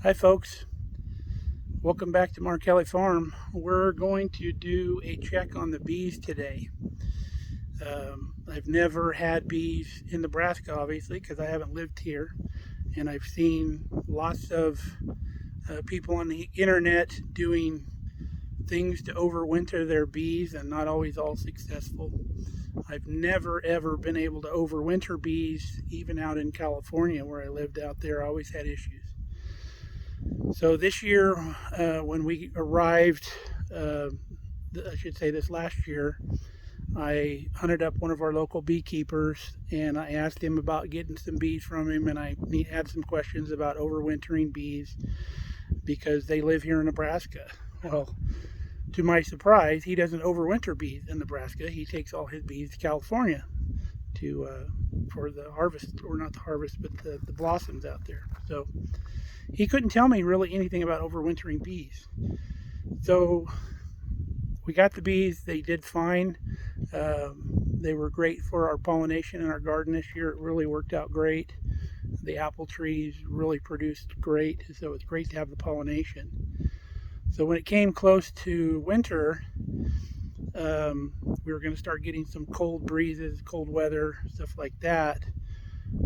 Hi folks, welcome back to Markelli Farm. We're going to do a check on the bees today. I've never had bees in Nebraska, obviously, because I haven't lived here, and I've seen lots of people on the internet doing things to overwinter their bees, and not always all successful. I've never ever been able to overwinter bees, even out in California where I lived out there. I always had issues. So this year, when we arrived, I should say this last year, I hunted up one of our local beekeepers and I asked him about getting some bees from him, and I had some questions about overwintering bees because they live here in Nebraska. Well, to my surprise, he doesn't overwinter bees in Nebraska. He takes all his bees to California to for the harvest, or not the harvest, but the blossoms out there. So he couldn't tell me really anything about overwintering bees. So we got the bees. They did fine. They were great for our pollination in our garden this year. It really worked out great. The apple trees really produced great, so it's great to have the pollination. So when it came close to winter, we were going to start getting some cold breezes, cold weather, stuff like that.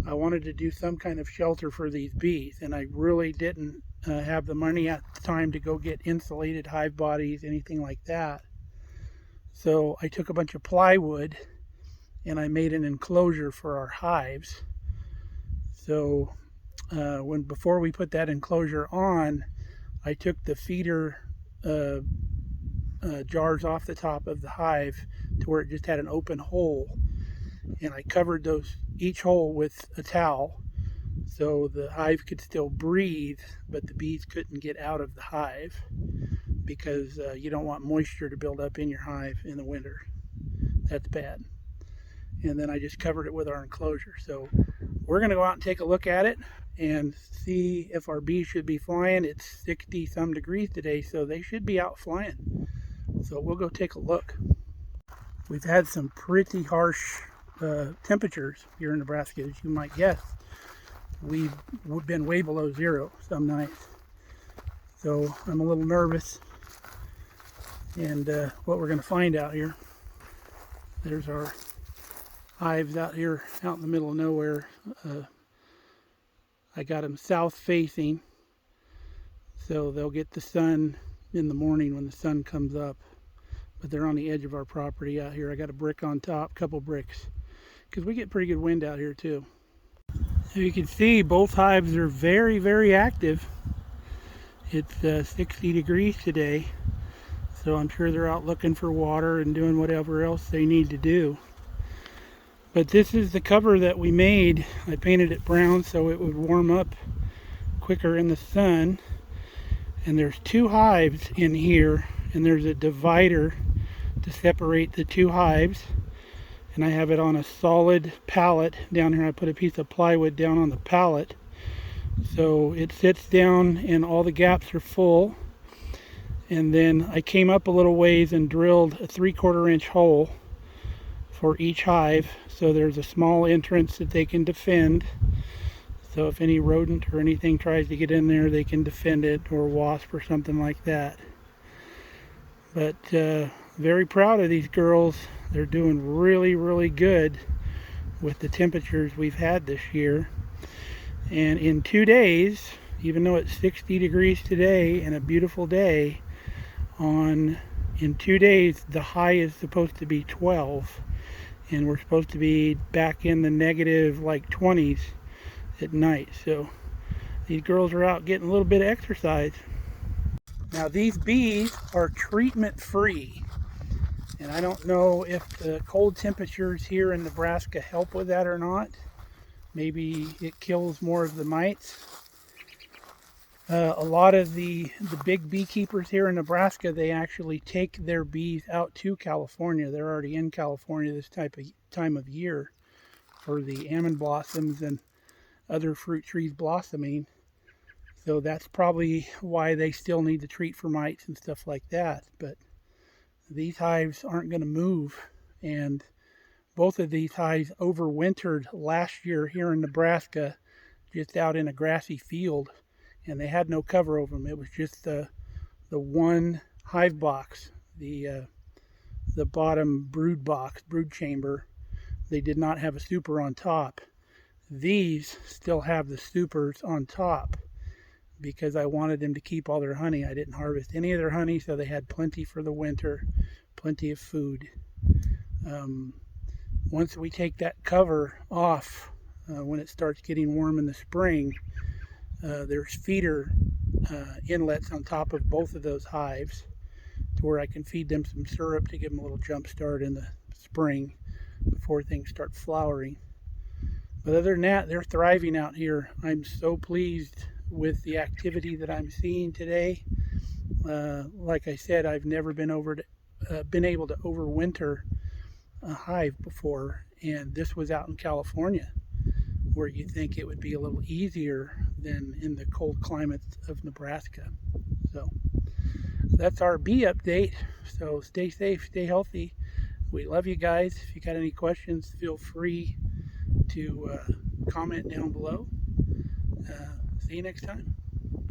I wanted to do some kind of shelter for these bees, and I really didn't have the money at the time to go get insulated hive bodies, anything like that. So I took a bunch of plywood and I made an enclosure for our hives. So before we put that enclosure on, I took the feeder jars off the top of the hive to where it just had an open hole, and I covered each hole with a towel so the hive could still breathe, but the bees couldn't get out of the hive because you don't want moisture to build up in your hive in the winter. That's bad. And then I just covered it with our enclosure. So we're going to go out and take a look at it and see if our bees should be flying. It's 60 some degrees today, so they should be out flying. So we'll go take a look. We've had some pretty harsh temperatures here in Nebraska, as you might guess. We've been way below zero some nights. So I'm a little nervous. And what we're going to find out here, there's our hives out here out in the middle of nowhere. I got them south facing, so they'll get the sun in the morning when the sun comes up. But they're on the edge of our property out here. I got a brick on top, couple bricks, because we get pretty good wind out here too. So you can see both hives are very, very active. It's 60 degrees today, so I'm sure they're out looking for water and doing whatever else they need to do. But this is the cover that we made. I painted it brown so it would warm up quicker in the sun. And there's two hives in here, and there's a divider to separate the two hives. And I have it on a solid pallet down here. I put a piece of plywood down on the pallet, so it sits down and all the gaps are full. And then I came up a little ways and drilled a 3/4 inch hole for each hive, so there's a small entrance that they can defend. So if any rodent or anything tries to get in there, they can defend it, or wasp or something like that. But very proud of these girls. They're doing really, really good with the temperatures we've had this year. And in 2 days, even though it's 60 degrees today and a beautiful day, in 2 days the high is supposed to be 12, and we're supposed to be back in the negative like 20s at night. So these girls are out getting a little bit of exercise. Now these bees are treatment free, and I don't know if the cold temperatures here in Nebraska help with that or not. Maybe it kills more of the mites. A lot of the big beekeepers here in Nebraska, they actually take their bees out to California. They're already in California this time of year for the almond blossoms and other fruit trees blossoming. So that's probably why they still need to treat for mites and stuff like that. But these hives aren't going to move, and both of these hives overwintered last year here in Nebraska, just out in a grassy field, and they had no cover over them. It was just the one hive box, the bottom brood box, brood chamber. They did not have a super on top. These still have the supers on top because I wanted them to keep all their honey. I didn't harvest any of their honey, so they had plenty for the winter, plenty of food. Once we take that cover off, when it starts getting warm in the spring, there's feeder inlets on top of both of those hives to where I can feed them some syrup to give them a little jump start in the spring before things start flowering. But other than that, they're thriving out here. I'm so pleased with the activity that I'm seeing today. Like I said, I've never been able to overwinter a hive before, and this was out in California, where you think it would be a little easier than in the cold climates of Nebraska. So that's our bee update. So stay safe, stay healthy. We love you guys. If you got any questions, feel free to comment down below. See you next time.